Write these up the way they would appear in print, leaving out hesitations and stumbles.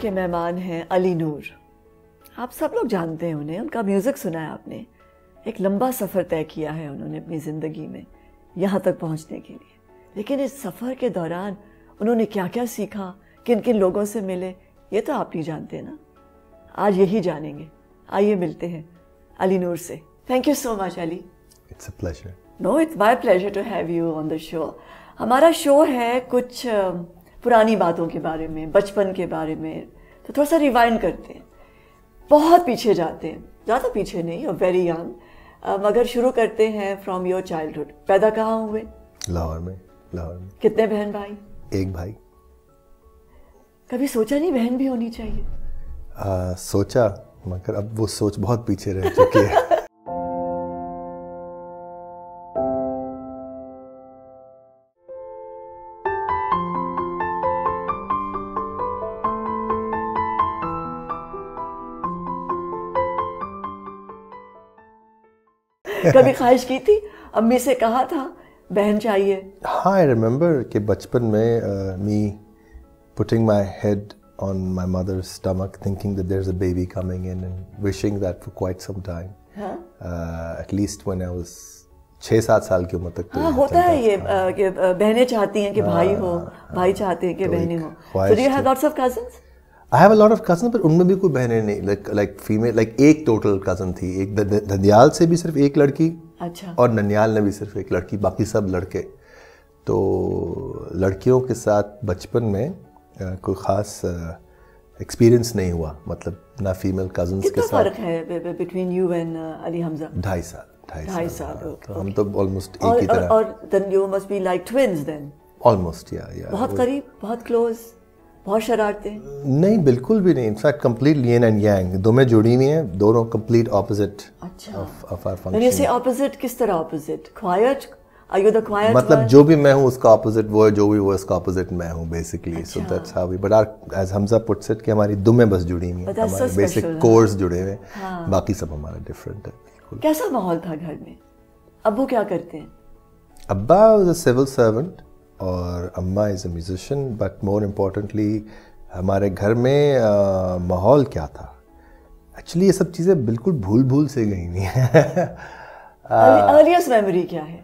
کے مہمان ہیں علی نور. آپ سب لوگ جانتے ہیں انہیں, ان کا میوزک سنا ہے آپ نے. ایک لمبا سفر طے کیا ہے انہوں نے اپنی زندگی میں یہاں تک پہنچنے کے لیے. لیکن اس سفر کے دوران انہوں نے کیا کیا سیکھا, کن کن لوگوں سے ملے, یہ تو آپ نہیں جانتے نا. آج یہی جانیں گے. آئیے ملتے ہیں علی نور سے. Thank you so much Ali. It's a pleasure. No, it's my pleasure to have you on the show. ہمارا شو ہے کچھ پرانی باتوں کے بارے میں, بچپن کے بارے میں. تو تھوڑا سا ریوائنڈ کرتے ہیں, بہت پیچھے جاتے ہیں. زیادہ پیچھے نہیں, you're very young. مگر شروع کرتے ہیں فرام یور چائلڈہڈ. پیدا کہاں ہوئے؟ لاہور میں. کتنے بہن بھائی؟ ایک بھائی. کبھی سوچا نہیں بہن بھی ہونی چاہیے؟ سوچا, مگر اب وہ سوچ بہت پیچھے رہ چکی ہے. کبھی خواہش کی تھی, امی سے کہا تھا بہن چاہیے؟ ہاں, آئی ریمبر کہ بچپن میں me putting my head on my mother's stomach thinking that there's a baby coming in and wishing that for quite some time. At least when I was 6-7 سال کی عمر تک. ہاں ہوتا ہے یہ کہ بہنیں چاہتی ہیں کہ بھائی ہو, بھائی چاہتے ہیں کہ بہنیں ہوں. So do you have lots of cousins? I have a lot of cousins, but ان میں بھی کوئی بہنیں نہیں. like female, like ایک ٹوٹل کزن تھی. ایک دھندیال سے بھی صرف ایک لڑکی, اور ننیال نے بھی صرف ایک لڑکی, باقی سب لڑکے. تو لڑکیوں کے ساتھ بچپن میں کوئی خاص ایکسپیرئنس نہیں ہوا, مطلب نہ فیمیل کزنس کے ساتھ. کتنا فرق ہے بٹوین یو اینڈ علی حمزہ؟ 2.5 سال. تو ہم تو آلموسٹ ایک ہی طرح. اور then you must be like twins then? Almost, yeah. بہت قریب, بہت کلوز, بہت شرارتیں؟ نہیں, بالکل بھی نہیں. In fact complete yin and yang, دو میں جڑی ہوئی ہیں, دونوں complete opposite of or function. یعنی سے اپوزٹ کس طرح opposite? Quite? Are you the quiet مطلب one? جو بھی میں ہوں اس کا اپوزٹ وہ ہے, جو بھی وہ اس کا اپوزٹ میں ہوں basically. So that's how we, but as Hamza puts it کہ ہماری دمیں بس جڑی ہوئی ہیں, ہمارے بیسک کورس جڑے ہوئے ہیں, باقی سب ہمارا ڈفرینٹ ہے. کیسا ماحول تھا گھر میں؟ ابو کیا کرتے ہیں؟ ابا از اے سول سرونٹ اور اماں is a musician. But more importantly ہمارے گھر میں ماحول کیا تھا, ایکچولی یہ سب چیزیں بالکل بھول سے گئی نہیں ہیں. ارلیسٹ میموری کیا ہے؟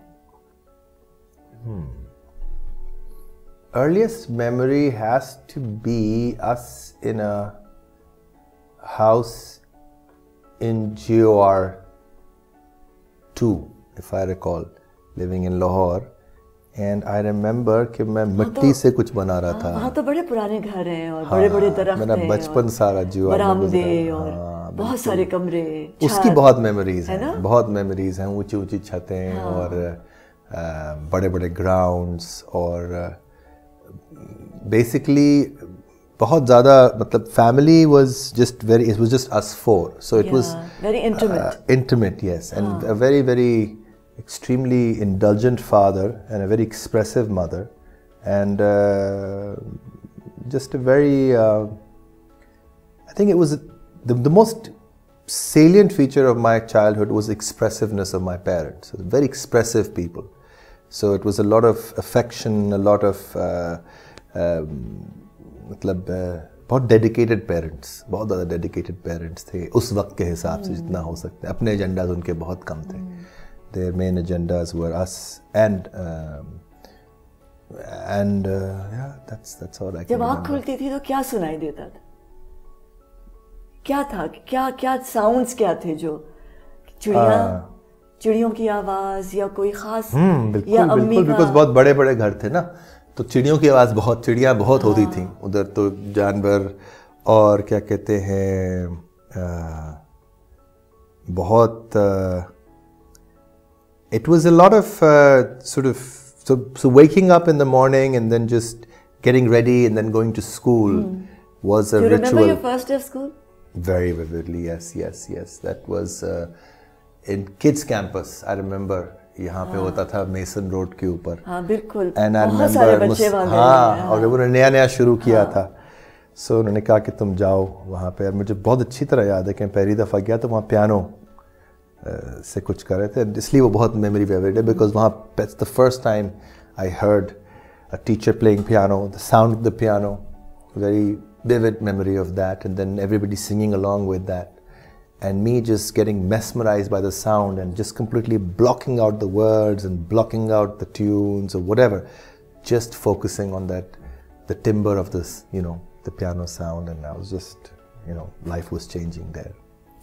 Earliest memory has to be us in a house in GOR 2, if I recall, living in Lahore. And I remember کہ میں مٹی سے کچھ بنا رہا تھا. وہاں تو بڑے پرانے گھر ہیں اور بڑے بڑے درخت ہیں, میرا بچپن سارا GOR میں برآمدے اور بہت سارے کمرے. اس کی بہت میموریز ہیں, بہت میموریز ہیں. اونچی اونچی چھتیں اور بڑے بڑے گراؤنڈس, اور بیسکلی بہت زیادہ, مطلب family was just very, it was just us four, so it was very intimate, yes, and a very very extremely indulgent father and a very expressive mother, and just a very I think it was the most salient feature of my childhood was expressiveness of my parents. Very expressive people. So it was a lot of affection, a lot of مطلب بہت dedicated parents, بہت زیادہ dedicated parents تھے اس وقت کے حساب سے جتنا ہو سکتے. اپنے ایجنڈاز ان کے بہت کم تھے. Their main agendas were us, and yeah, that's all I can. جب آنکھ کھلتی تھی تو کیا سنائی دیتا تھا؟ کیا تھا, کیا ساؤنڈز کیا تھے؟ جو چڑیوں کی آواز یا کوئی خاص, یا امی کا؟ بیکاز بہت بڑے بڑے گھر تھے نا, تو چڑیوں کی آواز بہت, چڑیاں بہت ہوتی تھیں ادھر. تو جانور اور کیا کہتے ہیں, بہت, it was a lot of sort of so waking up in the morning and then just getting ready and then going to school was a ritual. Do you remember your first day of school? Very vividly, yes. That was in kids campus. I remember یہاں پہ ہوتا تھا Mason road کے اوپر. ہاں بالکل, بہت سارے بچے وہاں گئے. ہاں, اور انہوں نے نیا شروع کیا تھا. سو انہوں نے کہا کہ تم جاؤ وہاں پہ. مجھے بہت اچھی طرح یاد ہے کہ میں پہلی دفعہ گیا تو وہاں پیانو سے کچھ کر رہے تھے, اس لیے وہ بہت میموری فیوریٹ ہے. بیکاز وہاں the first time I heard a teacher playing piano, the sound of the piano, very vivid memory of that, and then everybody singing along with that, and me just getting mesmerized by the sound and just completely blocking out the words and blocking out the tunes or whatever, just focusing on that, the timbre of this, the piano sound, and I was just, life was changing there.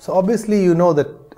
So obviously that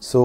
so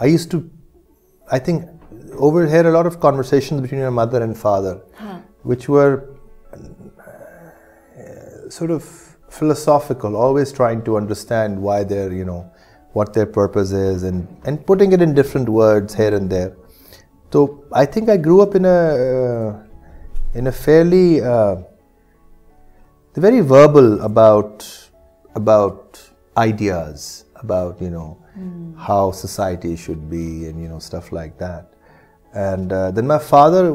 I used to, I think, overhear a lot of conversations between your mother and father, which were sort of philosophical, always trying to understand why they're, what their purpose is, and putting it in different words here and there. So I think I grew up in a fairly very verbal about ideas, about how society should be, and stuff like that. And then my father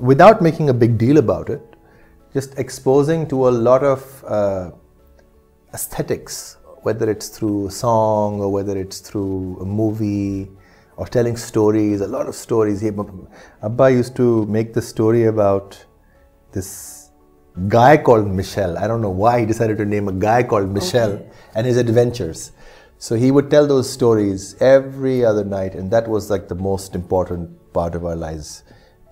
without making a big deal about it, just exposing to a lot of aesthetics, whether it's through a song or whether it's through a movie or telling stories, a lot of stories. Abba used to make the story about this guy called Michel. I don't know why he decided to name a guy called Michel and his adventures. So he would tell those stories every other night, and that was like the most important part of our lives.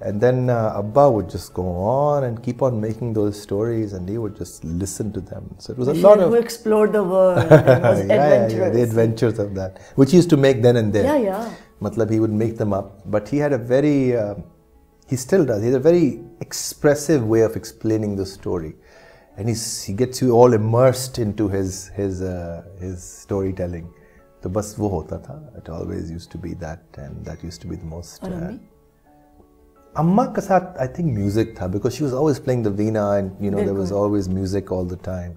And then Abba would just go on and keep on making those stories, and he would just listen to them. So it was Michel, a lot of... who explored the world and was adventurous. Yeah, the adventures of that, which he used to make then and there. Yeah. Matlab, he would make them up. But he had a very... he still does. He has a very expressive way of explaining the story. And he gets you all immersed into his storytelling. So bas wo hota tha. It always used to be that, and that used to be the most... Amma ke saath, I think music tha, because she was always playing the veena, and there was always music all the time.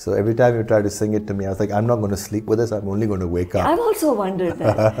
So every time you try to sing it to me, I was like, I'm not going to sleep with this. I'm only going to wake up. I've also wondered that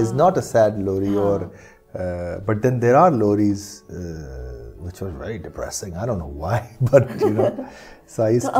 is not a sad lori, or but then there are lories which were very depressing. I don't know why, but so I used to.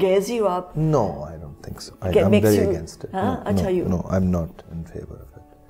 gaze you up? No, I don't think so. I'm very against it. No, I'm not in favor of it.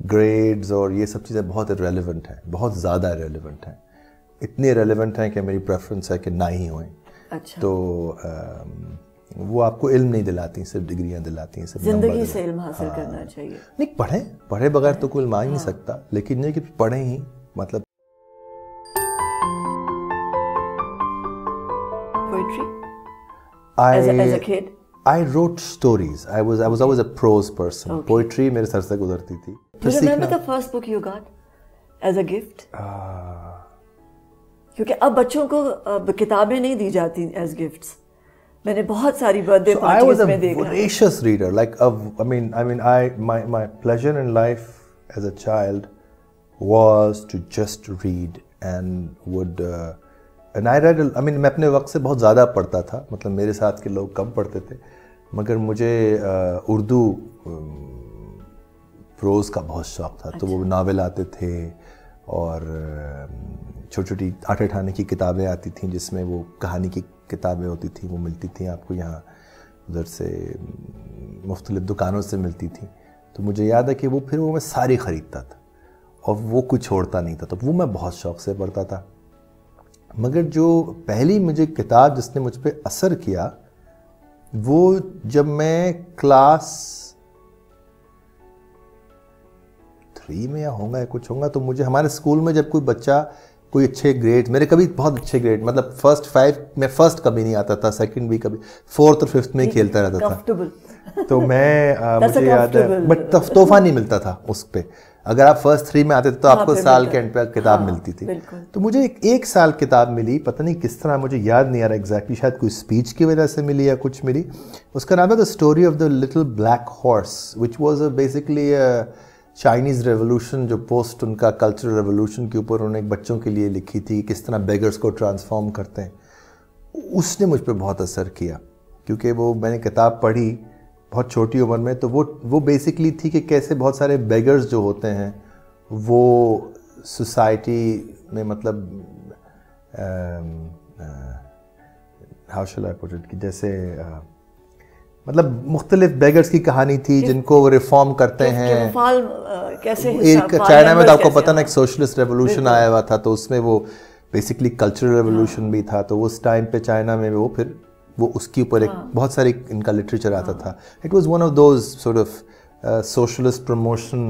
Grades اور یہ سب چیزیں بہت relevant ہیں, بہت زیادہ relevant ہیں, اتنی relevant ہیں کہ میری پریفرنس ہے کہ نہ ہی ہوئیں. اچھا. تو وہ آپ کو علم نہیں دلاتی, صرف ڈگریاں دلاتی ہیں, صرف زندگی سے علم حاصل کرنا چاہیے. نہیں, پڑھے بغیر تو کوئی علم آ ہی نہیں سکتا, لیکن یہ کہ پڑھیں ہی, مطلب poetry as a kid. I wrote stories. I was always a prose person. Okay. Poetry میرے سر سے گزرتی تھی. Do you remember the first book you got as a gift? کیونکہ اب بچوں کو کتابیں نہیں دی جاتی as gifts. میں نے بہت ساری برتھ ڈے پارٹیز میں دیکھا. I was a voracious reader. Like my pleasure in life as a child was to just read and would and I read, میں اپنے وقت سے بہت زیادہ پڑھتا تھا, مطلب میرے ساتھ کے لوگ کم پڑھتے تھے, مگر مجھے اردو پروز کا بہت شوق تھا. تو وہ ناول آتے تھے اور چھوٹی چھوٹی آٹے ٹھانے کی کتابیں آتی تھیں جس میں وہ کہانی کی کتابیں ہوتی تھیں, وہ ملتی تھیں آپ کو یہاں ادھر سے مختلف دکانوں سے ملتی تھیں. تو مجھے یاد ہے کہ وہ میں ساری خریدتا تھا اور وہ کچھ چھوڑتا نہیں تھا, تو وہ میں بہت شوق سے پڑھتا تھا. مگر جو پہلی مجھے کتاب جس نے مجھ پہ اثر کیا وہ جب میں کلاس 3 میں یا کچھ ہوگا, تو مجھے ہمارے اسکول میں جب کوئی بچہ کوئی اچھے گریڈ, میرے کبھی بہت اچھے گریڈ, مطلب فرسٹ 5 میں فرسٹ کبھی نہیں آتا تھا, سیکنڈ بھی کبھی, 4th اور 5th میں ہی کھیلتا رہتا تھا. تو میں مجھے یاد ہے بٹ تحفہ نہیں ملتا تھا اس پہ. اگر آپ فرسٹ 3 میں آتے تھے تو آپ کو سال کے اینڈ پہ کتاب ملتی تھی. تو مجھے ایک سال کتاب ملی, پتہ نہیں کس طرح, مجھے یاد نہیں آ رہا ایگزیکٹلی, شاید کوئی اسپیچ کی وجہ سے ملی یا کچھ ملی. اس کا نام ہے the story of the little black horse, which was basically Chinese revolution, جو پوسٹ ان کا کلچرل ریولوشن کے اوپر انہوں نے ایک بچوں کے لیے لکھی تھی, کس طرح بیگرس کو ٹرانسفارم کرتے ہیں. اس نے مجھ پہ بہت اثر کیا کیونکہ وہ میں نے کتاب پڑھی بہت چھوٹی عمر میں. تو وہ بیسکلی تھی کہ کیسے بہت سارے بیگرز جو ہوتے ہیں وہ سوسائٹی میں, مطلب ہاؤ شل آئی پٹ اٹ, کہ جیسے مطلب مختلف بیگرز کی کہانی تھی جن کو وہ ریفارم کرتے ہیں. چائنا میں تو آپ کو پتہ نا ایک سوشلسٹ ریولوشن آیا ہوا تھا, تو اس میں وہ بیسکلی کلچرل ریولوشن بھی تھا. تو اس ٹائم پہ چائنا میں وہ اس کے اوپر ایک بہت ساری ان کا لٹریچر آتا تھا. It was one of those sort of socialist promotion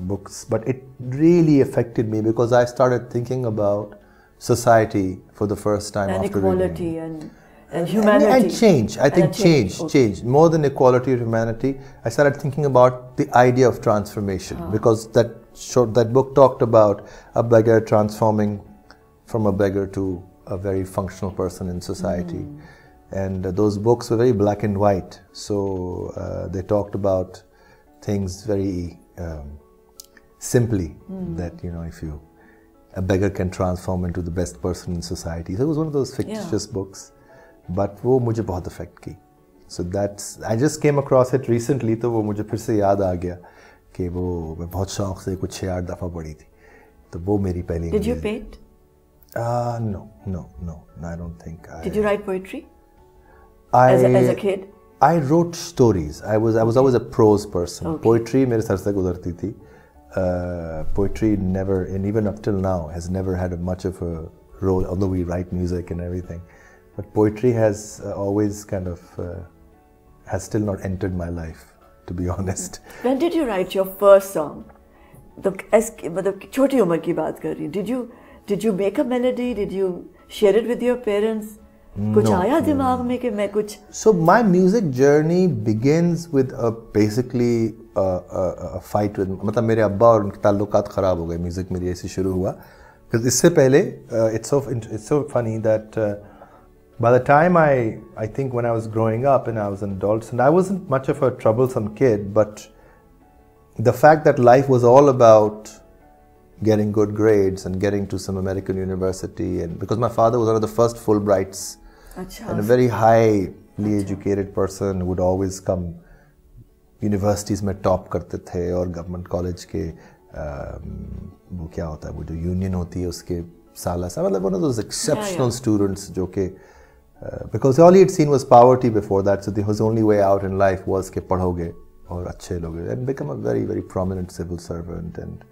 books, but it really affected me because I started thinking about society for the first time and after equality and humanity and change. I think change more than equality or humanity. I started thinking about the idea of transformation because that book talked about a beggar transforming from a beggar to a very functional person in society. And those books were very black and white, so they talked about things very simply, that if a beggar can transform into the best person in society. So it was one of those fictitious books, but وہ مجھے بہت effect کی. So I just came across it recently, تو وہ مجھے پھر سے یاد آ گیا کہ وہ میں بہت شوق سے کچھ 6-8 دفعہ پڑھی تھی. تو وہ میری پہلی. Did you paint? No, I don't think. Did you write poetry as a kid? I wrote stories. I was always a prose person. Okay. Poetry میرے سر سے گزرتی تھی. Poetry never, and even up till now, has never had much of a role, although we write music and everything. But poetry has always kind of, has still not entered my life, to be honest. When did you write your first song? مطلب چھوٹی عمر کی بات کر رہی ہوں. Did you make a melody? Did you share it with your parents? کچھ آیا دماغ میں کہ میں کچھ. So my music journey begins with basically a fight with, مطلب میرے ابا اور ان کے تعلقات خراب ہو گئے, میوزک میری ایسے شروع ہوا. اس سے پہلے it's so funny that by the time I think when I was growing up and I was an adult, and I wasn't much of a troublesome kid, but the fact that life was all about getting good grades and getting to some American university, and because my father was one of the first Fulbrights, and a very highly educated person, would always come universities میں top کرتے تھے, اور government college کے وہ کیا ہوتا ہے, وہ جو یونین ہوتی ہے اس کے سالہ سا, مطلب one of those exceptional students جو کہ because all he had seen was poverty before that, so his only way out in life was کہ پڑھو گے اور اچھے لوگ and become a very very prominent civil servant and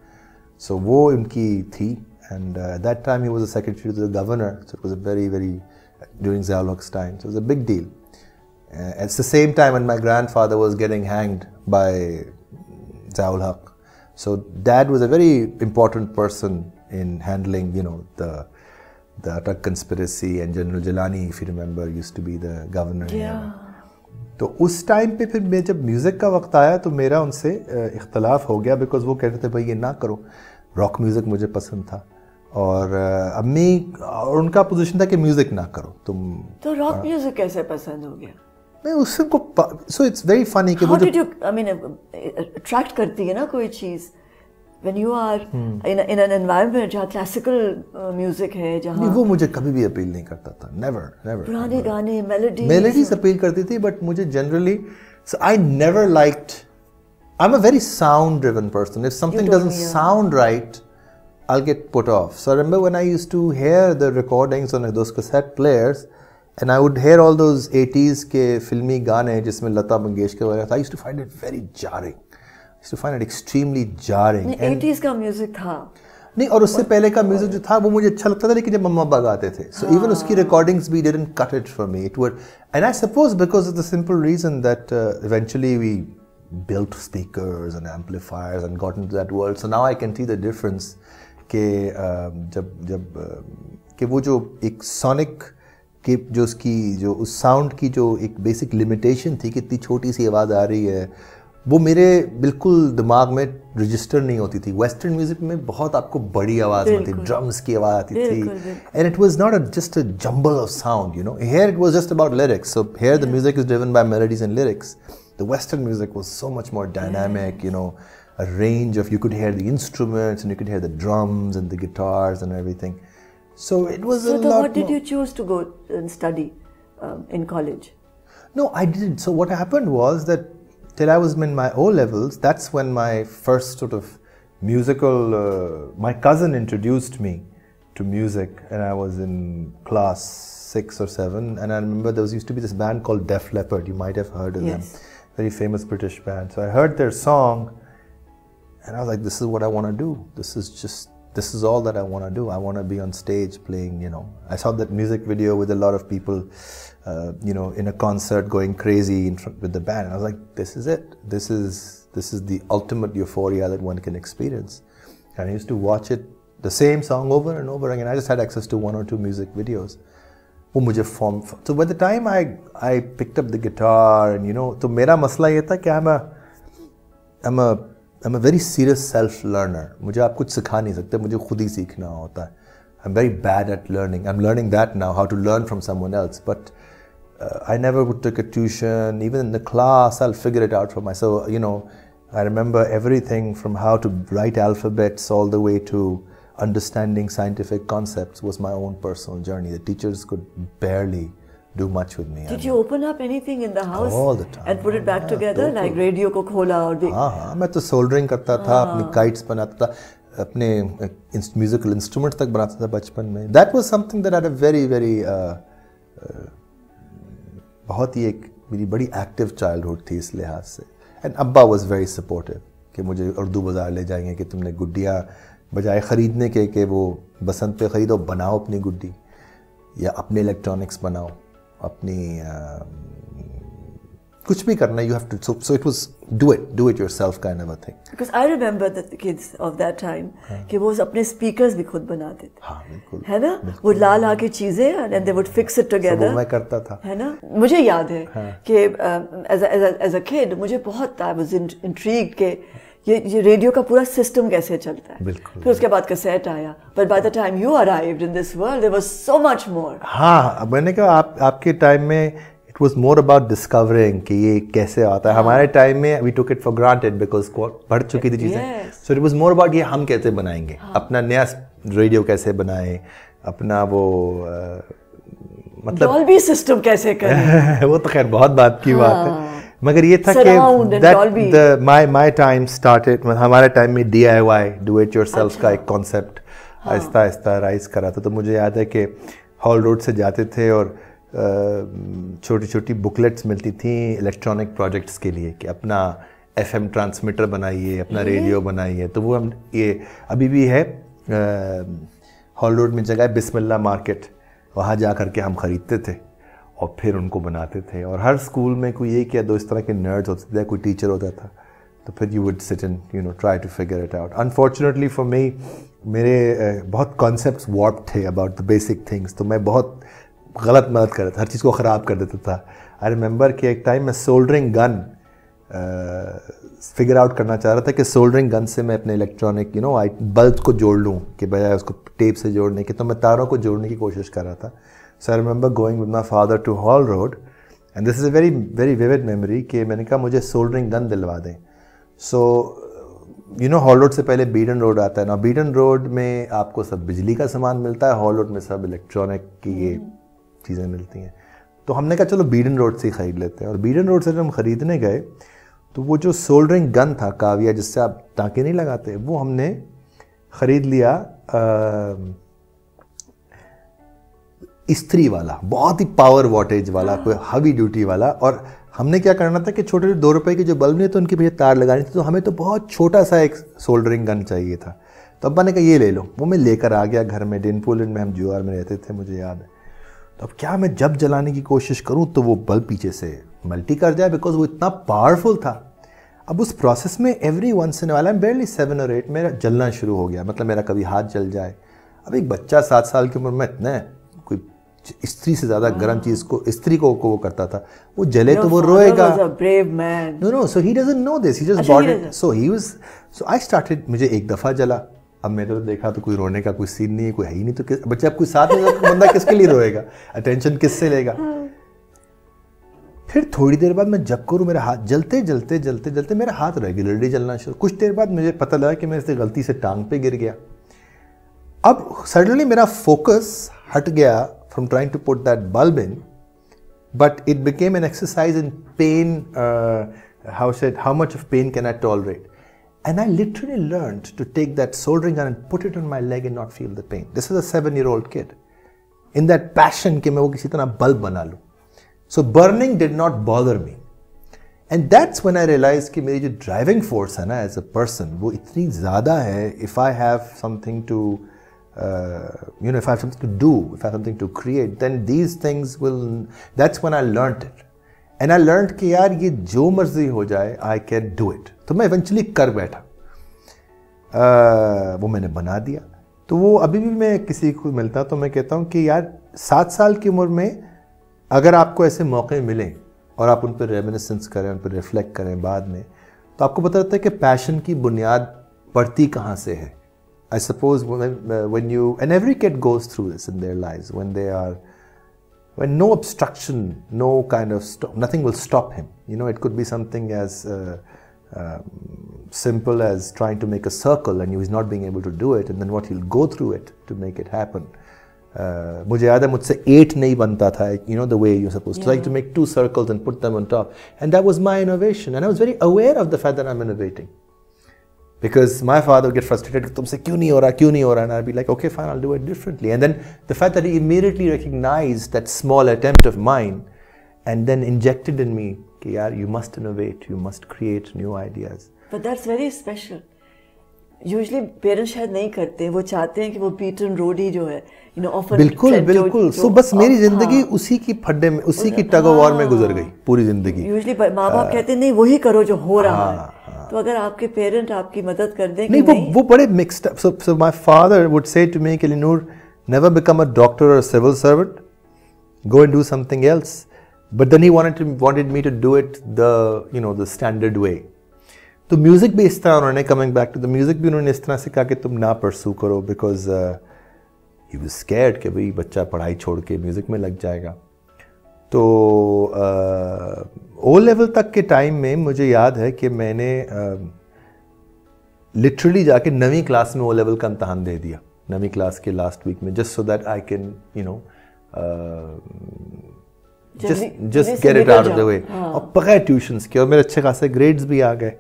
so وہ ان کی تھی and at that time he was a secretary to the governor so it was a very very during Zia ul-Haq's time so it was a big deal. It's the same time when my grandfather was getting hanged by Zia ul Haq. So dad was a very important person in handling, you know, the Atak conspiracy, and General Jilani, if you remember, used to be the governor. Yeah. تو اس time پہ پھر میں جب music کا وقت آیا تو میرا ان سے اختلاف ہو گیا بیکاز وہ کہتے تھے بھائی یہ نہ کرو. راک میوزک مجھے پسند تھا اور امی اور ان کا پوزیشن تھا کہ میوزک نہ کرو تم. تو راک میوزک کیسے پسند ہو گیا؟ میں اس کو سو اٹس ویری فنی کہ وہ اٹریکٹ کرتی ہے نا کوئی چیز when you are in an environment جہاں کلاسیکل میوزک ہے جہاں. وہ مجھے کبھی بھی اپیل نہیں کرتا تھا. نیور. پرانے گانے میلڈیز اپیل کرتی تھی بٹ مجھے generally I never liked. I'm a very sound driven person. If something doesn't sound right, I'll get put off. So I remember when I used to hear the recordings on those cassette players and I would hear all those 80s کے فلمی گانے جس میں لتا منگیشکر وغیرہ تھا. I used to find it very jarring. I used to find it extremely jarring. 80s کا music تھا نہیں اور اس سے پہلے کا میوزک جو تھا وہ مجھے اچھا لگتا تھا لیکن جب مما ابا گاتے تھے so even اس کی recordings we didn't cut it for me. It would, and I suppose because of the simple reason that eventually we built speakers and amplifiers and got into that world. So now I can see the difference کہ جب کہ وہ جو ایک sonic کہ جو اس کی جو اس ساؤنڈ کی جو ایک بیسک لمیٹیشن تھی کہ اتنی چھوٹی سی آواز آ رہی ہے وہ میرے بالکل دماغ میں رجسٹر نہیں ہوتی تھی. ویسٹرن میوزک میں بہت آپ کو بڑی آواز ہوتی تھی, ڈرمز کی آواز آتی تھی and it was not just a jumble of sound, you know. Here it was just about lyrics. So here the music is driven by melodies and lyrics. The western music was so much more dynamic, you know, a range of, you could hear the instruments and you could hear the drums and the guitars and everything. So it was a lot more. So what did you choose to go and study in college? No, I didn't. So what happened was that till I was in my O levels, that's when my first sort of musical, my cousin introduced me to music and I was in class 6 or 7 and I remember there used to be this band called Def Leppard. You might have heard of them. Very famous British band. So I heard their song and I was like, this is what I want to do. This is all that I want to do. I want to be on stage playing, you know. I saw that music video with a lot of people, you know, in a concert going crazy with the band. And I was like, this is it. This is the ultimate euphoria that one can experience. And I used to watch it, the same song over and over again. I just had access to 1 or 2 music videos. وہ مجھے form. So by the time I picked up the guitar and, you know, تو میرا مسئلہ یہ تھا کہ I'm a very serious self-learner. مجھے آپ کچھ سکھا نہیں سکتے, مجھے خود ہی سیکھنا ہوتا ہے. I'm very bad at learning. I'm learning that now, how to learn from someone else. But I never took a tuition. Even in the class, I'll figure it out for myself. You know, I remember everything from how to write alphabets all the way to understanding scientific concepts was my own personal journey. The teachers could barely do much with me. Did you open up anything in the house all the time and put it back together, like radio ko khola aur ہاں میں تو soldering کرتا تھا, اپنی kites بناتا تھا, اپنے musical instrument تک بناتا تھا بچپن میں. That was some thing that had a very very بہت ہی ایک میری بڑی ایکٹیو چائلڈہڈ تھی اس لحاظ سے. اینڈ ابا واز ویری سپورٹیو کہ مجھے اردو بازار لے جائیں گے کہ تم نے گڈیاں بجائے خریدنے کے کہ وہ بسنت پہ خریدو, بناؤ اپنی گڈی یا اپنے الیکٹرانکس بناؤ, اپنی کچھ بھی کرنا, you have to, so it was do it yourself kind of a thing. Because I remember that the kids of that time کہ وہ اپنے speakers بھی خود بناتے تھے. ہاں بالکل ہے نا, وہ لا کے چیزیں and they would fix it together. وہ میں کرتا تھا. ہے نا, مجھے یاد ہے کہ as a kid مجھے بہت I was intrigued کہ یہ ریڈیو کا پورا سسٹم کیسے چلتا ہے. بالکل. پھر اس کے بعد کیسٹ آیا, but by the time you arrived in this world there was so much more. ہاں میں نے کہا آپ کے ٹائم میں it was more about discovering کہ یہ کیسے آتا ہے. ہمارے ٹائم میں we took it for granted because بڑھ چکی تھی چیزیں. So it was more about یہ ہم کیسے بنائیں گے, اپنا نیا ریڈیو کیسے بنائیں, اپنا وہ مطلب ڈولبی سسٹم کیسے کریں. وہ تو خیر بہت بات کی بات ہے, مگر یہ تھا کہ my time started, ہمارے ٹائم میں DIY do it yourself کا ایک کانسیپٹ آہستہ آہستہ رائز کرا تھا. تو مجھے یاد ہے کہ ہال روڈ سے جاتے تھے اور چھوٹی چھوٹی بکلیٹس ملتی تھیں الیکٹرانک پروجیکٹس کے لیے کہ اپنا FM ٹرانسمیٹر بنائیے, اپنا ریڈیو بنائیے. تو وہ ہم یہ ابھی بھی ہے ہال روڈ میں جگہ ہے بسم اللہ مارکیٹ, وہاں جا کر کے ہم خریدتے تھے اور پھر ان کو بناتے تھے. اور ہر اسکول میں کوئی ایک یا دو اس طرح کے نرڈز ہوتے تھے, کوئی ٹیچر ہوتا تھا, تو پھر you would sit and try to figure it out. Unfortunately for me میرے بہت کانسیپٹس وارپ تھے اباؤٹ دا بیسک تھنگس, تو میں بہت غلط مدد کر رہا تھا, ہر چیز کو خراب کر دیتا تھا. آئی ریممبر کہ ایک ٹائم میں سولڈرنگ گن فگر آؤٹ کرنا چاہ رہا تھا کہ سولڈرنگ گن سے میں اپنے الیکٹرانک بلب کو جوڑ لوں کہ بجائے اس کو ٹیپ سے جوڑنے کے, تو میں تاروں کو جوڑنے کی کوشش کر رہا تھا. So I remember going with my father to Hall Road, and this is a very very vivid memory کہ میں نے کہا مجھے سولڈرنگ گن دلوا دیں. سو ہال روڈ سے پہلے بیڈن روڈ آتا ہے نا, بیڈن روڈ میں آپ کو سب بجلی کا سامان ملتا ہے, ہال روڈ میں سب الیکٹرانک کی یہ چیزیں ملتی ہیں. تو ہم نے کہا چلو بیڈن روڈ سے ہی خرید لیتے ہیں. اور بیڈن روڈ سے جب ہم خریدنے گئے تو وہ جو سولڈرنگ گن تھا کاویہ جس سے آپ ٹانکے نہیں لگاتے, وہ ہم نے خرید لیا استری والا, بہت ہی پاور واٹیج والا, کوئی ہیوی ڈیوٹی والا. اور ہم نے کیا کرنا تھا کہ چھوٹے 2 روپے کے جو بلب نہیں تو ان کے پیچھے تار لگانی تھی, تو ہمیں تو بہت چھوٹا سا ایک سولڈرنگ گن چاہیے تھا. تو ابا نے کہا یہ لے لو. وہ میں لے کر آ گیا گھر میں, ڈین پولینڈ میں ہم جیوار میں رہتے تھے, مجھے یاد ہے. تو اب کیا میں جب جلانے کی کوشش کروں تو وہ بلب پیچھے سے ملٹی کر جائے, بیکاز وہ اتنا پاورفل تھا. اب اس پروسیس میں ایوری ونس ان والا بیرلی 7 or 8 میرا جلنا شروع ہو گیا, مطلب میرا کبھی ہاتھ جل جائے. اب ایک بچہ 7 سال کی عمر میں اتنا کوئی استری سے زیادہ گرم چیز کو استری کو وہ کرتا تھا, وہ جلے تو وہ روئے گا. No, so he doesn't know this, he just bought it. So I started, مجھے ایک دفعہ جلا. اب میں تو دیکھا تو کوئی رونے کا کوئی سین نہیں ہے, کوئی ہے ہی نہیں, تو بچہ اب کوئی ساتھ میں بندہ کس کے لیے روئے گا, اٹینشن کس سے لے گا. پھر تھوڑی دیر بعد میں جب کروں میرا ہاتھ جلتے جلتے جلتے جلتے میرا ہاتھ ریگولرلی جلنا شروع. کچھ دیر بعد مجھے پتہ لگا کہ میں اس سے غلطی سے ٹانگ پہ گر گیا. اب سڈنلی میرا فوکس ہٹ گیا from trying to put that bulb in, but it became an exercise in pain, how much of pain can I tolerate? And I literally learned to take that soldering gun and put it on my leg and not feel the pain. This is a 7-year-old kid in that passion کہ میں وہ کسی طرح bulb بنا لوں. So burning did not bother me, and that's when I realized کہ میری جو driving force ہے نا as a person وہ اتنی زیادہ ہے. If I have something to if I have something to do, if I have something to create, then these things will, that's when I learned it. And I learned کہ یار یہ جو مرضی ہو جائے I can do it. تو میں eventually کر بیٹھا, وہ میں نے بنا دیا. تو وہ ابھی بھی میں کسی کو ملتا تو میں کہتا ہوں کہ یار 7 سال کی عمر میں اگر آپ کو ایسے موقع ملیں اور آپ ان پہ ریمینسنس کریں, ان پہ ریفلیکٹ کریں بعد میں, تو آپ کو پتہ چلتا ہے کہ پیشن کی بنیاد پڑتی کہاں سے ہے. I suppose when you, and every kid goes through this in their lives, when no obstruction, no kind of nothing will stop him. It could be something as simple as trying to make a circle and he's not being able to do it, and then what he'll go through it to make it happen. مجھے یاد ہے مجھ سے 8 نہیں بنتا تھا, the way you're supposed to, like to make 2 circles and put them on top, and that was my innovation, and I was very aware of the fact that I'm innovating. Because my father would get frustrated, تم سے کیوں نہیں ہو رہا, and I'd be like, okay fine, I'll do it differently. And then the fact that he immediately recognized that small attempt of mine and then injected in me کہ یار you must innovate, you must create new ideas. But that's very special. Usually parents شاید نہیں کرتے, وہ چاہتے ہیں کہ وہ بیٹن روڈ ہی جو ہے بالکل. سو بس میری زندگی اسی کی پھڈے میں, اسی کی ٹگ آف وار میں گزر گئی پوری زندگی. یوزلی ماں باپ کہتے ہیں نہیں وہی کرو جو ہو رہا ہے, تو اگر آپ کے پیرنٹ آپ کی مدد کر دیں. نہیں وہ بڑے mixed up. So my father would say to me کہ لینور never become a doctor or a civil servant, go and do something else. But then he wanted me to do it the standard way. تو music بھی اس طرح انہوں نے, coming back to the music بھی انہوں نے اس طرح سے کہا کہ تم نہ پرسو کرو, بیکاز ہی واز اسکیئرڈ کہ بھائی بچہ پڑھائی چھوڑ کے میوزک میں لگ جائے گا. تو او لیول تک کے ٹائم میں مجھے یاد ہے کہ میں نے لٹرلی جا کے 9ویں کلاس میں او لیول کا امتحان دے دیا, 9ویں کلاس کے لاسٹ ویک میں, just so that I can just get it out of the way. اور بغیر ٹیوشنس کے, اور میرے اچھے خاصے گریڈز بھی آ گئے.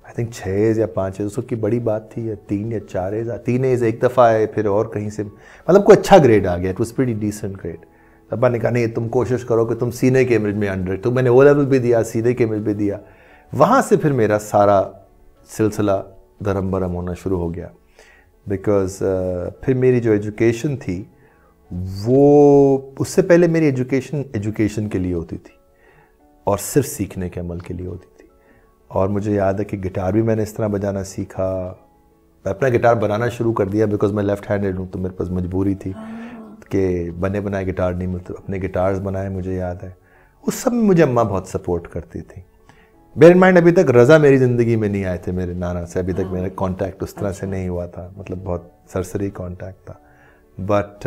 آئی تھنک 6 یا 5 اس وقت کی بڑی بات تھی, یا 3 یا 4 3 ایک دفعہ آئے, پھر اور کہیں سے مطلب کوئی اچھا گریڈ آ گیا. It was pretty decent grade. ابا نے کہا نہیں تم کوشش کرو کہ تم سینے کیمبرج میں 100. تو میں نے او لیول بھی دیا, سینے کیمبرج بھی دیا, وہاں سے پھر میرا سارا سلسلہ دھرم برم ہونا شروع ہو گیا. بیکاز پھر میری جو ایجوکیشن تھی وہ اس سے پہلے میری ایجوکیشن کے لیے ہوتی تھی اور صرف سیکھنے کے عمل کے لیے ہوتی تھی. اور مجھے یاد ہے کہ گٹار بھی میں نے اس طرح بجانا سیکھا. میں اپنا گٹار بنانا شروع کر دیا بیکاز میں لیفٹ ہینڈیڈ ہوں, تو میرے پاس مجبوری تھی کہ بنے بنائے گٹار نہیں ملتے. اپنے گٹارز بنائے مجھے یاد ہے. اس سب میں مجھے اماں بہت سپورٹ کرتی تھی. بیئر ان مائنڈ ابھی تک رضا میری زندگی میں نہیں آئے تھے میرے نانا سے, ابھی تک میرا کانٹیکٹ اس طرح سے نہیں ہوا تھا, مطلب بہت سرسری کانٹیکٹ تھا. بٹ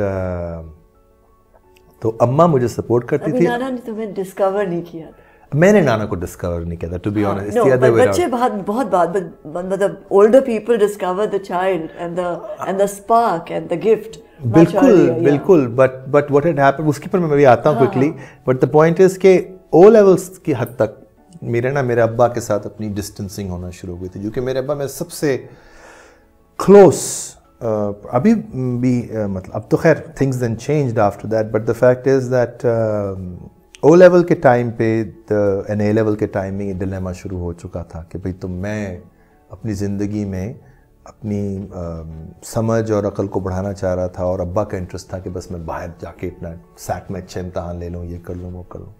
تو اماں مجھے سپورٹ کرتی تھی. نانا نے تمہیں ڈسکور نہیں کیا تھا؟ میں نے نانا کو ڈسکور نہیں کیا تھا, ٹو بی آنیسٹ. بچے بہت بات مطلب older people discover the child and the spark and the gift. بالکل. بٹ واٹ ہیڈ ہیپن, اس کے اوپر میں بھی آتا ہوں quickly. But the point is O او لیولس کی حد تک میرے ابا کے ساتھ اپنی ڈسٹینسنگ ہونا شروع ہوئی تھی, کیونکہ میرے ابا میں سب سے کلوز ابھی بھی, مطلب اب تو خیر things then changed after that, but the fact is that O level کے ٹائم پہ این اے لیول کے ٹائم میں یہ ڈلیما شروع ہو چکا تھا کہ بھئی تو میں اپنی زندگی میں اپنی سمجھ اور عقل کو بڑھانا چاہ رہا تھا, اور ابا کا انٹرسٹ تھا کہ بس میں باہر جا کے اپنا سیٹ میں اچھے امتحان لے لوں, یہ کر لوں وہ کر لوں.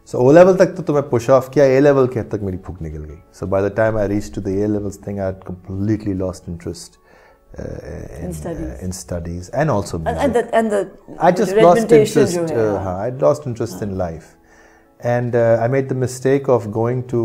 سو او لیول تک تو میں پش آف کیا, اے لیول کے حد تک میری پھوک نکل گئی. So by the time I reach to the A levels thing I had completely lost interest in studies and also music. I just lost interest. I lost interest in life, and I made the mistake of going to.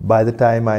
by the time I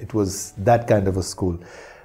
It was that kind of a school.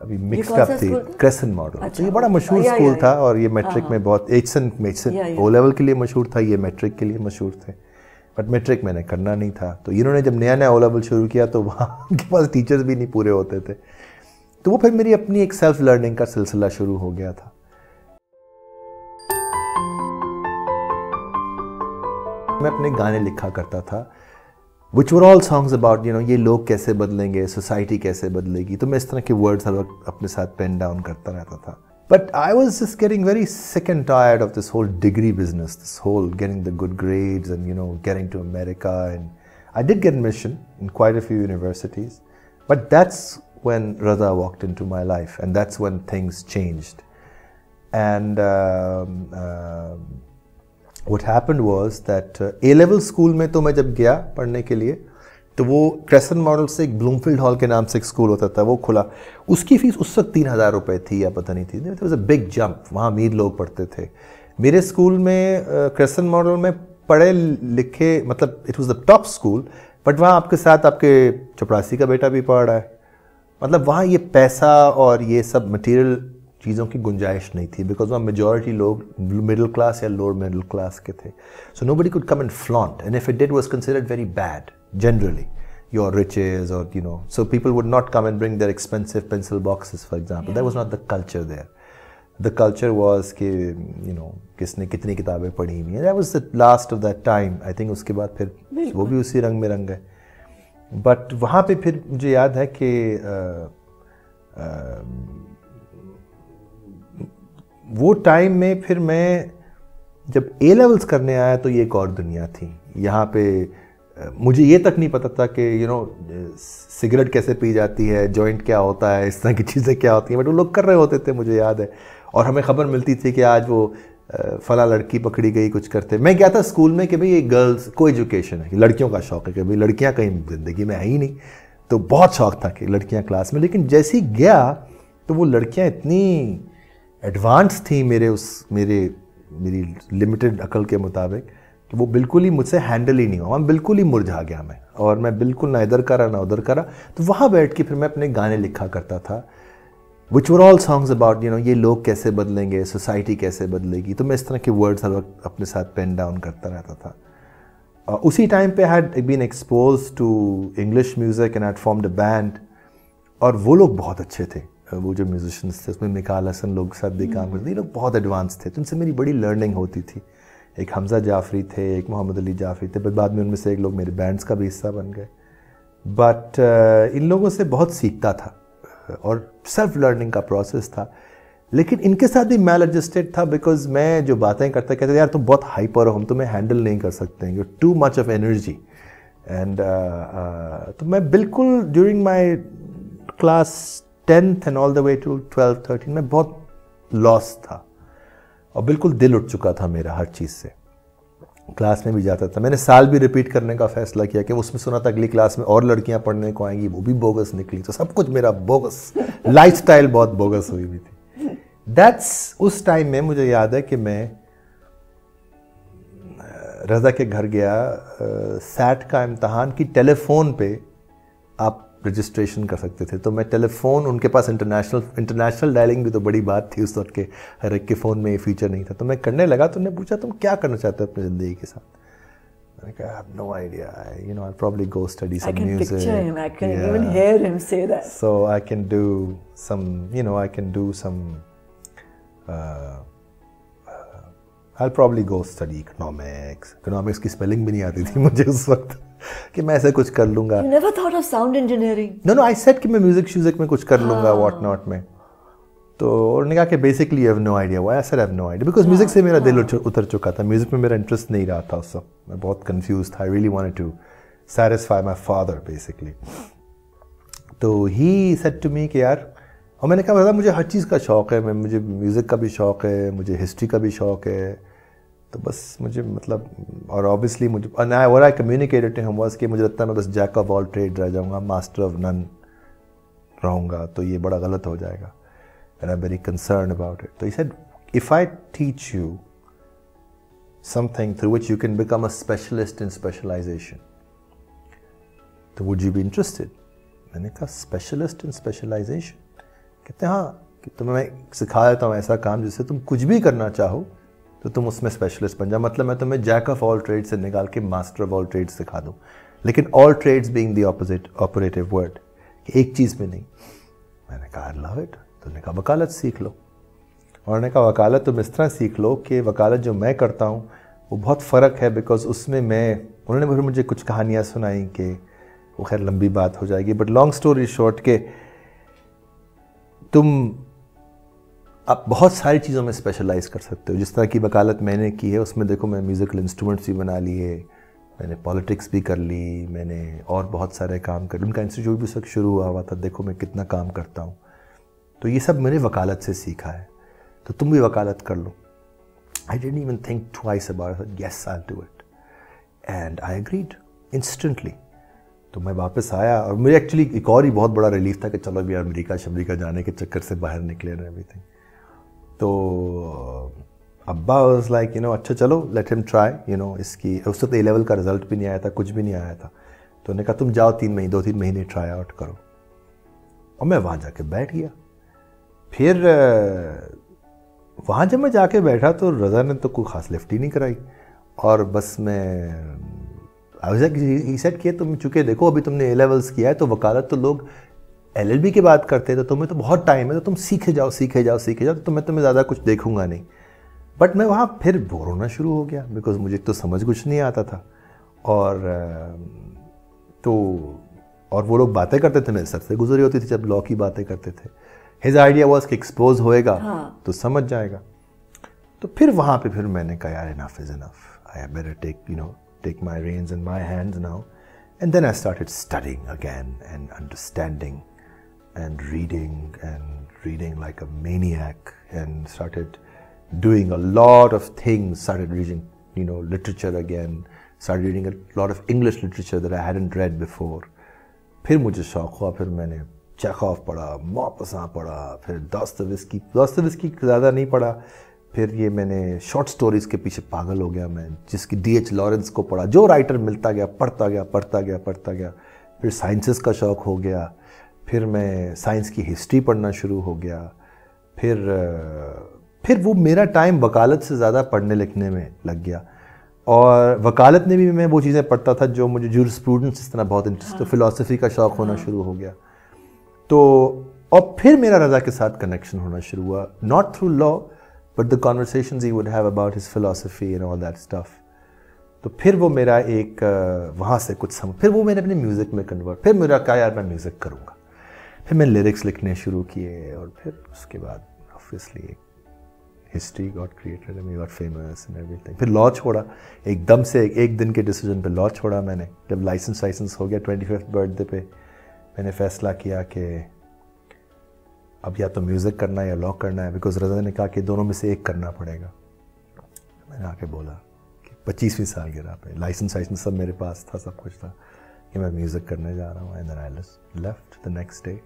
ابھی mixed up تھی. Crescent model, تو یہ بڑا مشہور school تھا, اور یہ matric میں بہت ایچسن او لیول کے لیے مشہور تھا, یہ میٹرک کے لیے مشہور تھے. بٹ میٹرک میں نے کرنا نہیں تھا, تو انہوں نے جب نیا او لیول شروع کیا تو وہاں ان کے پاس ٹیچرز بھی نہیں پورے ہوتے تھے. تو وہ پھر میری اپنی ایک سیلف لرننگ کا سلسلہ شروع ہو گیا تھا. میں اپنے گانے لکھا کرتا تھا, which were all songs about, یہ لوگ کیسے بدلیں گے, سوسائٹی کیسے بدلے گی. تو میں اس طرح کے ورڈز ہر وقت اپنے ساتھ پین ڈاؤن کرتا رہتا تھا. But I was just getting very sick and tired of this whole degree business, this whole getting the good grades and, getting to America. And I did get admission in quite a few universities. But that's when Raza walked into my life, and that's when things changed. And what happened was that A-level school میں تو میں جب گیا پڑھنے کے لیے, تو وہ کریسنٹ ماڈل سے ایک بلومفیلڈ ہال کے نام سے ایک اسکول ہوتا تھا, وہ کھلا. اس کی فیس اس وقت 3000 روپے تھی یا پتہ نہیں تھی. It was a big jump. وہاں امیر لوگ پڑھتے تھے. میرے اسکول میں کریسنٹ ماڈل میں پڑھے لکھے, مطلب it was the top school, but وہاں آپ کے ساتھ آپ کے چپراسی کا بیٹا بھی پڑھ رہا ہے. مطلب وہاں یہ پیسہ اور یہ سب مٹیریل چیزوں کی گنجائش نہیں تھی, بیکاز وہاں میجورٹی لوگ مڈل کلاس یا لوور مڈل کلاس کے تھے. So nobody could come and flaunt, and if it did was considered very bad generally, your riches, or so people would not come and bring their expensive pencil boxes, for example. That was not the culture there. The culture was کہ کس نے کتنی کتابیں پڑھی ہوئی ہیں. That was the last of that time. I think اس کے بعد پھر وہ بھی اسی رنگ میں رنگ گئے. بٹ وہاں پہ پھر مجھے یاد ہے کہ وہ ٹائم میں پھر میں جب اے لیولز کرنے آیا تو یہ ایک اور دنیا تھی. یہاں پہ مجھے یہ تک نہیں پتہ تھا کہ سگریٹ کیسے پی جاتی ہے, جوائنٹ کیا ہوتا ہے, اس طرح کی چیزیں کیا ہوتی ہیں, بٹ وہ لوگ کر رہے ہوتے تھے, مجھے یاد ہے. اور ہمیں خبر ملتی تھی کہ آج وہ فلاں لڑکی پکڑی گئی, کچھ کرتے. میں کیا تھا اسکول میں کہ بھئی یہ گرلز کو ایجوکیشن ہے, لڑکیوں کا شوق ہے, کہ بھئی لڑکیاں کہیں زندگی میں ہے ہی نہیں, تو بہت شوق تھا کہ لڑکیاں کلاس میں. لیکن جیسے ہی گیا تو وہ لڑکیاں اتنی ایڈوانس تھیں میری لمیٹڈ عقل کے مطابق, کہ وہ بالکل ہی مجھ سے ہینڈل ہی نہیں ہوا. میں بالکل ہی مرجھا گیا میں, اور میں بالکل نہ ادھر کرا نہ ادھر کرا. تو وہاں بیٹھ کے پھر میں اپنے گانے لکھا کرتا تھا, which were all songs about, یہ لوگ کیسے بدلیں گے, سوسائٹی کیسے بدلے گی. تو میں اس طرح کے ورڈز ہر وقت اپنے ساتھ پین ڈاؤن کرتا رہتا تھا. اسی ٹائم پہ had been exposed to English music and had formed a band, اور وہ لوگ بہت اچھے تھے. وہ جو میوزیشنس تھے اس میں مکال حسن لوگ ساتھ بھی کام کرتے, یہ لوگ بہت ایڈوانس تھے, تو ان سے میری بڑی لرننگ ہوتی تھی. ایک حمزہ جعفری تھے, ایک محمد علی جعفری تھے, بعد میں ان میں سے ایک لوگ میرے بینڈس کا بھی حصہ بن گئے. بٹ ان لوگوں سے بہت سیکھتا تھا اور سیلف لرننگ کا پروسیس تھا. لیکن ان کے ساتھ بھی میل ایڈجسٹڈ تھا, بیکاز میں جو باتیں کرتا کہتے یار تم بہت ہائپر ہو, ہم تمہیں ہینڈل نہیں کر سکتے ہیں, you too much of energy. And تو میں بالکل during my class 10th and all the way to 12-13 میں بہت لاس تھا اور بالکل دل اٹھ چکا تھا میرا ہر چیز سے. کلاس میں بھی جاتا تھا, میں نے سال بھی ریپیٹ کرنے کا فیصلہ کیا کہ اس میں سنا تھا اگلی کلاس میں اور لڑکیاں پڑھنے کو آئیں گی, وہ بھی بوگس نکلی, تو سب کچھ میرا بوگس, لائف سٹائل بہت بوگس ہوئی ہوئی تھی. اس ٹائم میں مجھے یاد ہے کہ میں رضا کے گھر گیا, سیٹ کا امتحان کی ٹیلی فون پہ آپ رجسٹریشن کر سکتے تھے, تو میں ٹیلی فون, ان کے پاس انٹرنیشنل ڈائلنگ بھی تو بڑی بات تھی اس وقت کے, ہر ایک کے فون میں یہ فیچر نہیں تھا, تو میں کرنے لگا. تو انہوں نے پوچھا تم کیا کرنا چاہتے ہو اپنی زندگی کے ساتھ؟ میں نے کہا I have no idea, I'll probably go study some music. I can picture him, I can even hear him say that. So I can do some I'll probably go study economics. Economics کی spelling بھی نہیں آتی تھی مجھے اس وقت کہ میں ایسے کچھ کر لوں گا. You never thought of sound engineering? No, I said کہ میں میوزک میں کچھ کر لوں گا, واٹ ناٹ میں. تو انہوں نے کہا کہ basically you have no idea. Why? I said I have no idea. Because music سے میرا دل اتر چکا تھا, میوزک میں میرا انٹرسٹ نہیں رہا تھا اس وقت, میں بہت کنفیوز تھا. I really wanted to satisfy my father basically. تو he said to me کہ یار, اور میں نے کہا مجھے ہر چیز کا شوق ہے, مجھے میوزک کا بھی شوق ہے, مجھے ہسٹری کا بھی شوق ہے, تو بس مجھے مطلب, اور obviously مجھے what I communicated to him was کہ مجھے لگتا ہے میں بس جیک آف آل ٹریڈ رہ جاؤں گا, ماسٹر آف نن رہوں گا, تو یہ بڑا غلط ہو جائے گا. And I'm very concerned about it. So he said, if I teach you something through which you can become a specialist in specialization, so would you be interested? میں نے کہا specialist in specialization. کہتے ہیں ہاں, کہ تمہیں میں سکھا دیتا ہوں ایسا کام جس سے تم کچھ بھی کرنا چاہو تو تم اس میں اسپیشلسٹ بن جاؤ. مطلب میں تمہیں جیک آف آل ٹریڈ سے نکال کے ماسٹر آف آل ٹریڈ سکھا دوں, لیکن all trades being the operative word, کہ ایک چیز میں نہیں. میں نے کہا I love it. تو انہوں نے کہا وکالت سیکھ لو. اور انہوں نے کہا وکالت تم اس طرح سیکھ لو کہ وکالت جو میں کرتا ہوں وہ بہت فرق ہے, بیکاز اس میں انہوں نے پھر مجھے کچھ کہانیاں سنائیں کہ وہ خیر لمبی بات ہو جائے گی, بٹ لانگ سٹوری شارٹ کہ تم اب بہت ساری چیزوں میں اسپیشلائز کر سکتے ہو. جس طرح کی وکالت میں نے کی ہے اس میں دیکھو, میں میوزیکل انسٹرومنٹس بھی بنا لیے, میں نے پالیٹکس بھی کر لی, میں نے اور بہت سارے کام کر لی. ان کا انسٹیٹیوٹ بھی سب شروع ہوا تھا, دیکھو میں کتنا کام کرتا ہوں. تو یہ سب میں نے وکالت سے سیکھا ہے, تو تم بھی وکالت کر لو. I didn't even think twice about it. Yes, I'll do it. And I agreed instantly. تو میں واپس آیا, اور مجھے ایکچولی ایک اور ہی بہت بڑا ریلیف تھا کہ چلو ابھی امریکہ جانے کے چکر سے باہر نکلے اور ایوری تھنگ. تو ابا واز لائک اچھا چلو لیٹ ہم ٹرائی, اس کی اس وقت A-level کا رزلٹ بھی نہیں آیا تھا, کچھ بھی نہیں آیا تھا. تو انہوں نے کہا تم جاؤ 2-3 مہینے ٹرائی آؤٹ کرو. اور میں وہاں جا کے بیٹھ گیا. پھر وہاں جب میں جا کے بیٹھا تو رضا نے تو کوئی خاص لفٹ ہی نہیں کرائی, اور بس میں ہی سیٹ کیا تم چونکہ دیکھو ابھی تم نے A-levels کیا ہے تو وکالت تو لوگ LLB کے بعد کرتے, تو تمہیں تو بہت ٹائم ہے, تو تم سیکھے جاؤ, تو میں تمہیں زیادہ کچھ دیکھوں گا نہیں. بٹ میں وہاں پھر بور ہونا شروع ہو گیا, بیکاز مجھے تو سمجھ کچھ نہیں آتا تھا. اور وہ لوگ باتیں کرتے تھے, میرے سر سے گزری ہوتی تھی جب لا کی باتیں کرتے تھے. ہز آئیڈیا واز کہ ایکسپوز ہوئے گا تو سمجھ جائے گا. تو پھر وہاں پہ پھر میں نے کہا یار انف از انف, آئی better take my reins in my hands now. And then I started studying again and understanding and reading like a maniac, and started doing a lot of things, started reading literature again, started reading a lot of English literature that I hadn't read before. پھر مجھے شوق ہوا, پھر میں نے Chekhov پڑھا, Maupassant پڑھا, پھر داستویسکی زیادہ نہیں پڑھا, پھر یہ میں نے شارٹ سٹوریز کے پیچھے پاگل ہو گیا میں, جس کی D.H. لارنس کو پڑھا, جو رائٹر ملتا گیا پڑھتا گیا. پھر سائنسز کا شوق ہو گیا, پھر میں سائنس کی ہسٹری پڑھنا شروع ہو گیا. پھر وہ میرا ٹائم وکالت سے زیادہ پڑھنے لکھنے میں لگ گیا, اور وکالت میں بھی میں وہ چیزیں پڑھتا تھا جو مجھے جورسپروڈنس اس طرح بہت انٹرسٹ, فلاسفی کا شوق ہونا شروع ہو گیا. تو اور پھر میرا رضا کے ساتھ کنیکشن ہونا شروع ہوا, not through law but the conversations he would have about his philosophy and all that stuff. تو پھر وہ میرا ایک وہاں سے کچھ پھر وہ میں نے اپنے میوزک میں کنورٹ، پھر میرا کہا یار میں میوزک کروں گا، پھر میں لیرکس لکھنے شروع کیے، اور پھر اس کے بعد obviously history got created and we got famous and ایوری تھنگ. پھر لا چھوڑا ایک دم سے، ایک دن کے ڈیسیجن پہ لا چھوڑا میں نے. جب لائسنس ہو گیا 25th برتھ ڈے پہ میں نے فیصلہ کیا کہ اب یا تو میوزک کرنا ہے یا لا کرنا ہے، بیکاز رضا نے کہا کہ دونوں میں سے ایک کرنا پڑے گا. میں نے آ کے بولا کہ 25ویں سالگرہ پہ لائسنس سب میرے پاس تھا، سب کچھ تھا، کہ میں میوزک کرنے جا رہا ہوں. And then I left the next day.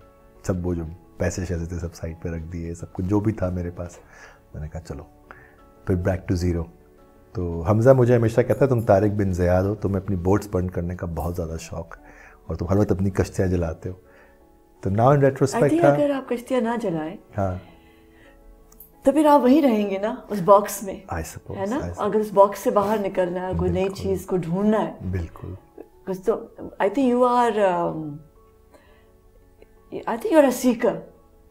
سب وہ جو پیسے شیسے تھے سب سائڈ پہ رکھ دیے، سب کچھ جو بھی تھا میرے پاس. میں نے کہا چلو پھر بیک ٹو زیرو. تو حمزہ مجھے ہمیشہ کہتا ہے تم طارق بن زیاد ہو، تمہیں اپنی بوٹس برن کرنے کا بہت زیادہ شوق ہے اور تم ہر وقت اپنی کشتیاں جلاتے ہو. تو ناؤ ان ریٹروسپیکٹ اگر آپ کشتیاں نہ جلائیں ہاں تو پھر آپ وہیں رہیں گے نا اس باکس میں، ہے نا. اگر اس باکس سے باہر نکلنا ہے، کوئی نئی چیز کو ڈھونڈنا ہے، بالکل. تو I think you are a seeker.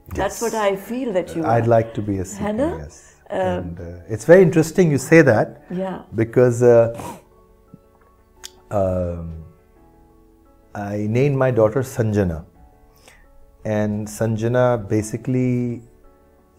That's what I feel that you are. I'd like to be a seeker, yes. And it's very interesting you say that. Yeah. Because I named my daughter Sanjana. And Sanjana basically,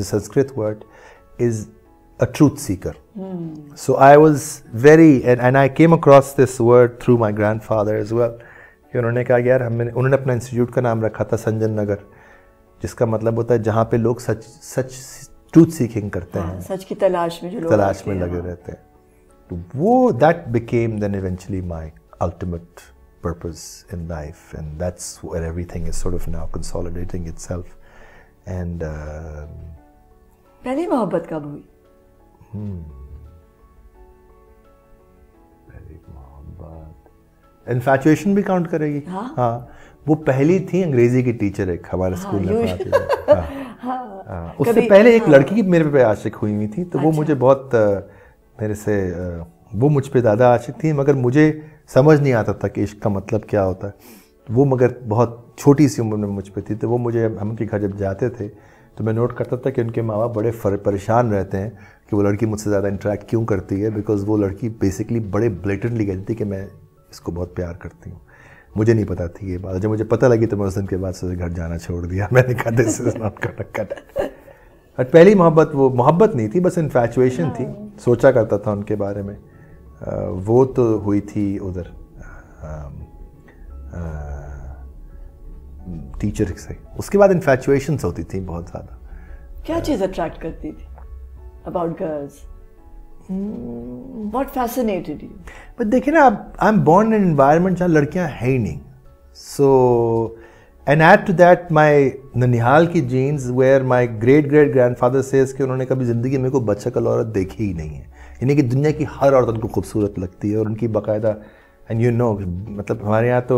a Sanskrit word, is a truth seeker. So I was very, and I came across this word through my grandfather as well. کہ انہوں نے کہا یار انہوں نے اپنا institute کا نام رکھا تھا سنجن نگر، جس کا مطلب ہوتا ہے جہاں پہ لوگ سچ ٹروتھ سیکنگ کرتے ہیں، سچ کی تلاش میں جو لوگ تلاش میں لگے رہتے ہیں. تو وہ that became then eventually my ultimate purpose in life, and that's where everything is sort of now consolidating itself. And پہلی محبت کب ہوئی؟ پہلی محبت انفیچویشن بھی کاؤنٹ کرے گی. ہاں وہ پہلی تھی انگریزی کی ٹیچر ایک ہمارے اسکول میں پڑھاتی تھی. اس سے پہلے ایک لڑکی میرے پہ عاشق ہوئی ہوئی تھی، تو وہ مجھے بہت میرے سے وہ مجھ پہ زیادہ عاشق تھی، مگر مجھے سمجھ نہیں آتا تھا کہ عشق کا مطلب کیا ہوتا ہے. وہ مگر بہت چھوٹی سی عمر میں مجھ پہ تھی. تو وہ مجھے ہم کے گھر جب جاتے تھے تو میں نوٹ کرتا تھا کہ ان کے ماں باپ بڑے پریشان رہتے ہیں کہ وہ لڑکی مجھ سے زیادہ انٹریکٹ کیوں کرتی ہے، بیکاز وہ لڑکی بیسکلی بڑے بلیٹنٹلی کہتی تھی کہ میں اس کو بہت پیار کرتی ہوں. مجھے نہیں پتا تھی یہ بات. جب مجھے پتہ لگی تو میں اس دن کے بعد سے گھر جانا چھوڑ دیا. میں نے کہا دس is not gonna cut. But پہلی محبت وہ محبت نہیں تھی، بس انفیچویشن تھی. سوچا کرتا تھا ان کے بارے میں. وہ تو ہوئی تھی ادھر ٹیچر سے. اس کے بعد انفیچویشنس ہوتی تھیں بہت زیادہ. کیا چیز اٹریکٹ کرتی تھی about girls? What fascinated you? But دیکھیں نا، I'm born in an environment جہاں لڑکیاں ہیں ہی نہیں. So and add to that my ننیحال کی genes where my great grandfather says کہ انہوں نے کبھی زندگی میں کوئی بچہ عورت دیکھی ہی نہیں ہے. یعنی کہ دنیا کی ہر عورت ان کو خوبصورت لگتی ہے، اور ان کی باقاعدہ and you know مطلب ہمارے یہاں تو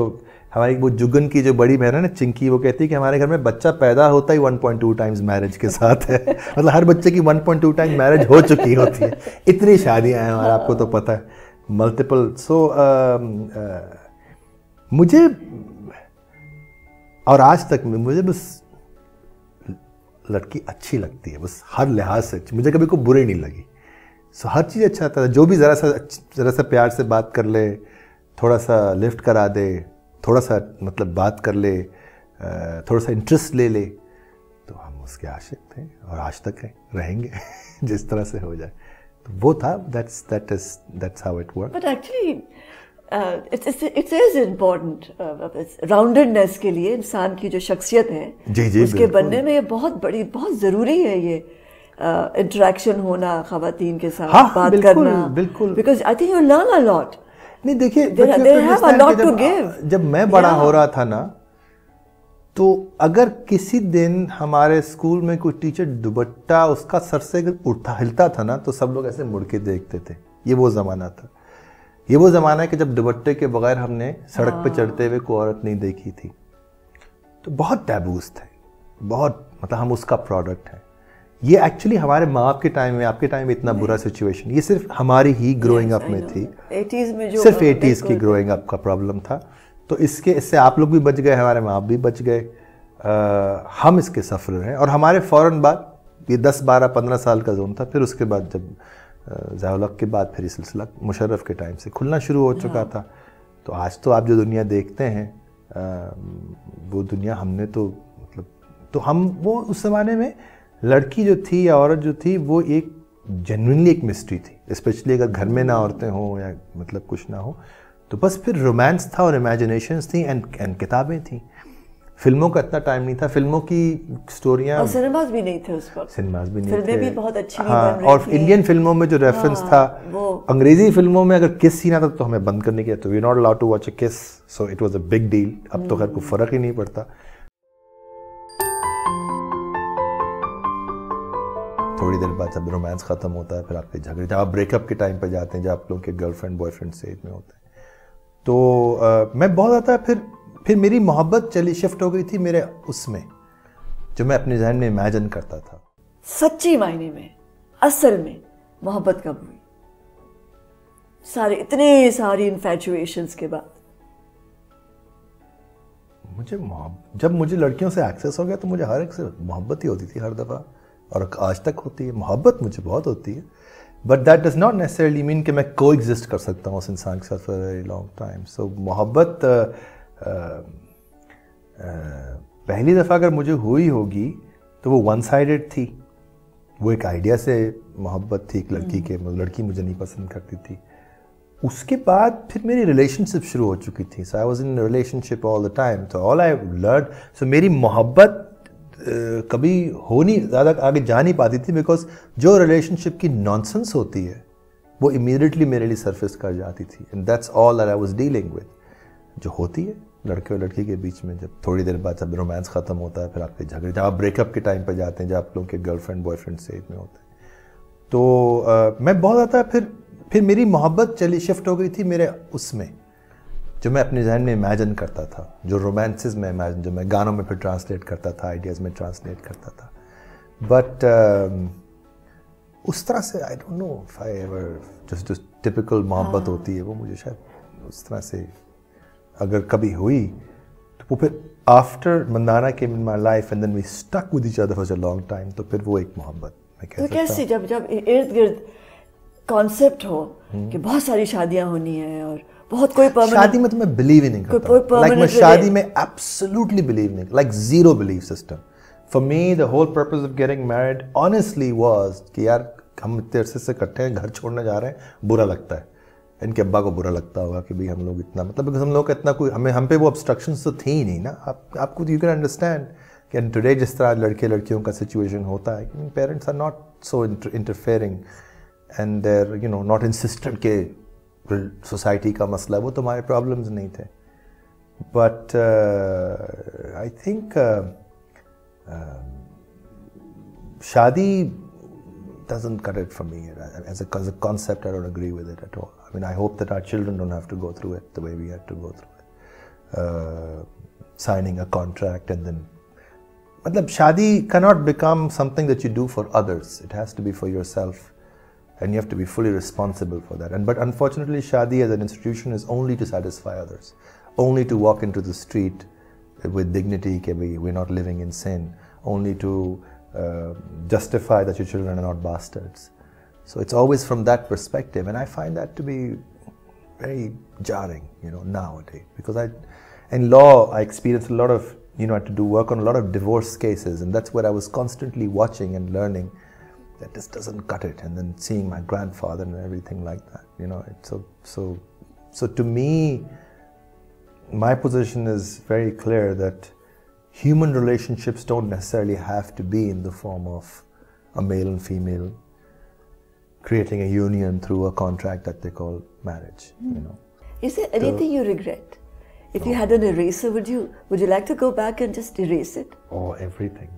ہماری وہ جگن کی جو بڑی بہن ہے نا چنکی، وہ کہتی ہے کہ ہمارے گھر میں بچہ پیدا ہوتا ہی 1.2 ٹائمز میرج کے ساتھ ہے. مطلب ہر بچے کی 1.2 ٹائم میرج ہو چکی ہوتی ہے. اتنی شادیاں ہیں اور آپ کو تو پتہ ہے ملٹیپل. سو مجھے اور آج تک مجھے بس لڑکی اچھی لگتی ہے، بس ہر لحاظ سے مجھے کبھی کوئی برے نہیں لگی. سو ہر چیز اچھا تھا. جو بھی ذرا سا پیار سے بات کر لے، تھوڑا سا لفٹ کرا دے، تھوڑا سا مطلب بات کر لے، تھوڑا سا انٹرسٹ لے لے، تو ہم اس کے عاشق تھے اور آج تک ہیں، رہیں گے جس طرح سے ہو جائے. تو وہ تھا. that's how it worked. But actually it is important راؤنڈڈنیس کے لیے انسان کی جو شخصیت ہے اس کے بننے میں یہ بہت ضروری ہے یہ انٹریکشن ہونا خواتین کے ساتھ بات کرنا. بالکل. Because I think you learn a lot. نہیں دیکھیے جب میں بڑا ہو رہا تھا نا، تو اگر کسی دن ہمارے اسکول میں کوئی ٹیچر دوپٹہ اس کا سر سے ہلتا تھا نا، تو سب لوگ ایسے مڑ کے دیکھتے تھے. یہ وہ زمانہ تھا. یہ وہ زمانہ ہے کہ جب دوپٹے کے بغیر ہم نے سڑک پہ چڑھتے ہوئے کوئی عورت نہیں دیکھی تھی. تو بہت ٹیبوز تھے، بہت مطلب ہم اس کا پروڈکٹ ہیں. یہ ایکچولی ہمارے ماں باپ کے ٹائم میں، آپ کے ٹائم میں اتنا برا سچویشن یہ صرف ہماری ہی گروئنگ اپ میں تھی. صرف 80s کی گروئنگ اپ کا پرابلم تھا. تو اس سے آپ لوگ بھی بچ گئے، ہمارے ماں باپ بھی بچ گئے. ہم اس کے سفر ہیں. اور ہمارے فوراً بعد یہ 10 12 15 سال کا زون تھا. پھر اس کے بعد جب ضیاء الحق کے بعد پھر یہ سلسلہ مشرف کے ٹائم سے کھلنا شروع ہو چکا تھا. تو آج تو آپ جو دنیا دیکھتے ہیں وہ دنیا ہم نے تو مطلب تو ہم وہ اس زمانے میں لڑکی جو تھی یا عورت جو تھی وہ ایک جنوینلی ایک مسٹری تھی, اسپیشلی اگر گھر میں نہ عورتیں ہوں یا مطلب کچھ نہ ہو تو بس پھر رومانس تھا اور امیجنیشنز تھیں اینڈ کتابیں تھیں. فلموں کا اتنا ٹائم نہیں تھا, فلموں کی سٹوریاں اور سنیماز بھی نہیں تھے اس وقت, سنیماز بھی نہیں فلمیں تھے, بھی بہت اچھی ہاں, اور انڈین فلموں میں جو ریفرنس تھا انگریزی فلموں میں اگر کس سین آتا تو ہمیں بند کرنے کی, تو we not allowed to watch a kiss, so it was a big deal. اب تو خیر کوئی فرق ہی نہیں پڑتا. تھوڑی دیر بعد جب رومانس ختم ہوتا ہے پھر آپ کے جھگڑے, جب آپ بریک اپ کے ٹائم پہ جاتے ہیں, جب آپ لوگوں کے girl friend boy friend stage میں ہوتے ہیں, تو میں بہت زیادہ پھر میری محبت چلی شفٹ ہو گئی تھی میرے اس میں جو میں اپنے ذہن میں امیجن کرتا تھا. سچی معنی میں اصل میں محبت کب ہوئی؟ اتنے ساری انفیچویشنز کے بعد. جب مجھے لڑکیوں سے ایکسیس ہو گیا تو مجھے ہر ایک سے محبت ہی ہوتی تھی ہر دفعہ, اور آج تک ہوتی ہے. محبت مجھے بہت ہوتی ہے, but that does not necessarily mean کہ میں کو ایگزسٹ کر سکتا ہوں اس انسان کے ساتھ for a very long time. So محبت پہلی دفعہ اگر مجھے ہوئی ہوگی تو وہ ون سائڈڈ تھی. وہ ایک آئیڈیا سے محبت تھی ایک لڑکی کے, لڑکی مجھے نہیں پسند کرتی تھی. اس کے بعد پھر میری ریلیشن شپ شروع ہو چکی تھی. So I was in relationship all the time. تو آل آئی لرن, سو میری محبت کبھی ہو نہیں زیادہ آگے جا نہیں پاتی تھی, بیکاز جو ریلیشن شپ کی نانسنس ہوتی ہے وہ امیڈیٹلی میرے لیے سرفیس کر جاتی تھی. And that's all that I was dealing with. جو ہوتی ہے لڑکے اور لڑکی کے بیچ میں, جب تھوڑی دیر بعد جب رومانس ختم ہوتا ہے پھر آپ کے جھگڑے, جب آپ بریک اپ کے ٹائم پہ جاتے ہیں, جب آپ لوگوں کے girl friend boy friend stage میں ہوتے ہیں, تو میں بہت زیادہ پھر میری محبت چلی شفٹ ہو گئی تھی میرے اس میں جو میں اپنے ذہن میں امیجن کرتا تھا, جو رومانسز میں امیجن, جو میں گانوں میں پھر ٹرانسلیٹ کرتا تھا, آئیڈیاز میں ٹرانسلیٹ کرتا تھا. بٹ اس طرح سے I don't know if I ever جو ٹپیکل محبت ہوتی ہے وہ مجھے شاید اس طرح سے اگر کبھی ہوئی تو وہ پھر after Mandana came in my life and then we stick with each other for a long time, تو پھر وہ ایک محبت میں کہہ سکتا ہوں. تو کیسے جب ارد گرد کانسیپٹ ہو کہ بہت ساری شادیاں ہونی ہیں اور بہت کوئی شادی میں تو میں بلیو ہی نہیں کرتا, لائک میں شادی میں ایبسلیوٹلی بلیو نہیں, like zero belief system. For me the whole purpose of getting married honestly was کہ یار ہم اتنے عرصے سے اکٹھے ہیں, گھر چھوڑنے جا رہے ہیں, برا لگتا ہے, ان کے ابا کو برا لگتا ہوگا کہ بھائی ہم لوگ اتنا, مطلب ہم لوگ کا اتنا کوئی ہم پہ وہ ابسٹرکشنس تو تھیں ہی نہیں نا. آپ کو یو کین انڈرسٹینڈ کہ ٹوڈے جس طرح لڑکے لڑکیوں کا سچویشن ہوتا ہے کہ parents are not so interfering and there you know not insistent کہ سوسائٹی کا مسئلہ ہے, وہ تو ہمارے پرابلمز نہیں تھے. بٹ آئی تھنک شادی doesn't cut it for me as a concept. I don't agree with it at all. I mean, I hope that our children don't have to go through it the way we had to go through it. Signing a contract and then matlab shadi cannot become something that you do for others. It has to be for yourself and you have to be fully responsible for that. But unfortunately shadi as an institution is only to satisfy others, only to walk into the street with dignity ke we're not living in sin, only to justify that your children are not bastards. So it's always from that perspective, and I find that to be very jarring, you know, nowadays, because in law I experienced a lot of, you know, I had to do work on a lot of divorce cases, and that's where I was constantly watching and learning that this doesn't cut it, and then seeing my grandfather and everything like that, you know. It's so to me my position is very clear that human relationships don't necessarily have to be in the form of a male and female creating a union through a contract that they call marriage. You know. Is there anything you regret? If you had an eraser, would you like to go back and just erase it? Oh, everything.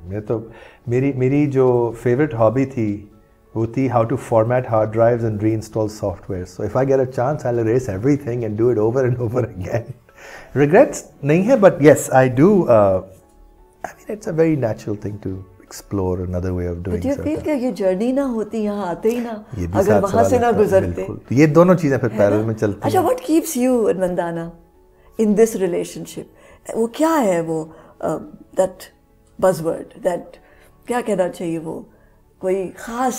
میری جو favorite hobby تھی وہ تھی how to format hard drives and reinstall software. So if I get a chance, I'll erase everything and do it over and over again. Regrets نہیں ہے, but yes, I do. I mean, it's a very natural thing to explore another way of doing. But you feel کہ یہ journey نہ ہوتی یہاں آتے ہی نہ, اگر وہاں سے نہ گزرتے. یہ دونوں چیزیں پھر پیرل میں چلتی ہیں. اچھا, what keeps you in مندانہ in this relationship? وہ کیا ہے وہ that buzzword, that کیا کہنا چاہیے, وہ کوئی خاص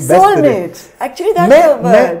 soulmates, actually that's the word.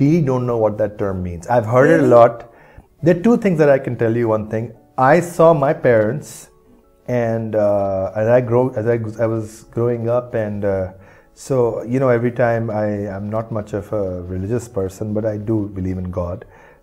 really don't know what that term means. I've heard it a lot. There are two things that I can tell you. One thing, I saw my parents, and as I was growing up, and so you know, every time I'm not much of a religious person, but I do believe in God.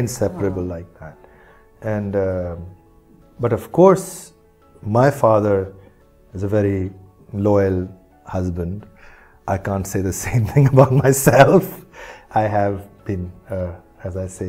inseparable like that. And but of course my father is a very loyal husband. I can't say the same thing about myself. I have been as I say,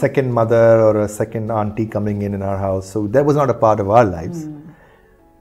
second mother or a second auntie coming in our house, so that was not a part of our lives.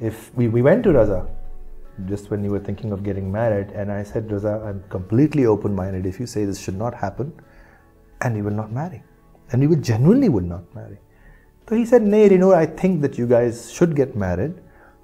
if we went to Raza just when you were thinking of getting married, and I said, Raza, I'm completely open-minded. If you say this should not happen, and we will not marry, and we genuinely would not marry. So he said, no, Renu, I think that you guys should get married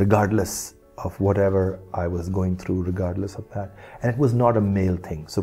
regardless of whatever I was going through, regardless of that. And it was not a male thing. So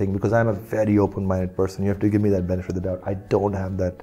thing, because I'm a very open-minded person. You have to give me that benefit of the doubt. I don't have that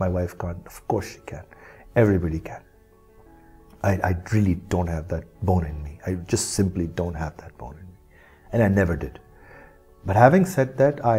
my wife can't. Of course she can. Everybody can. I really don't have that bone in me. I just simply don't have that bone in me. And I never did. But having said that, I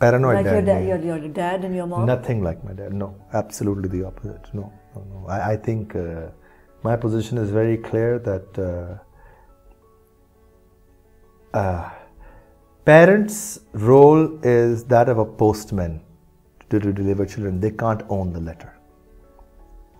paranoid like dad. Your dad and your mom? Nothing like my dad. No, absolutely the opposite. No. I think my position is very clear that Parents' role is that of a postman to deliver children. They can't own the letter.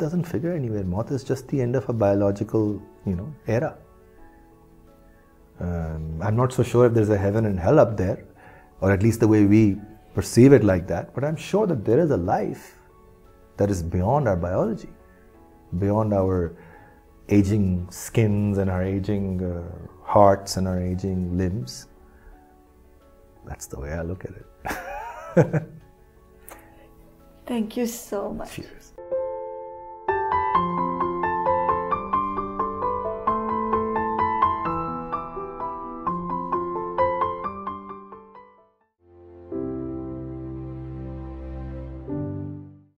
doesn't figure anywhere. Mauth is just the end of a biological, era. I'm not so sure if there's a heaven and hell up there, or at least the way we perceive it like that. But I'm sure that there is a life that is beyond our biology, beyond our aging skins and our aging hearts and our aging limbs. That's the way I look at it. Thank you so much. Cheers.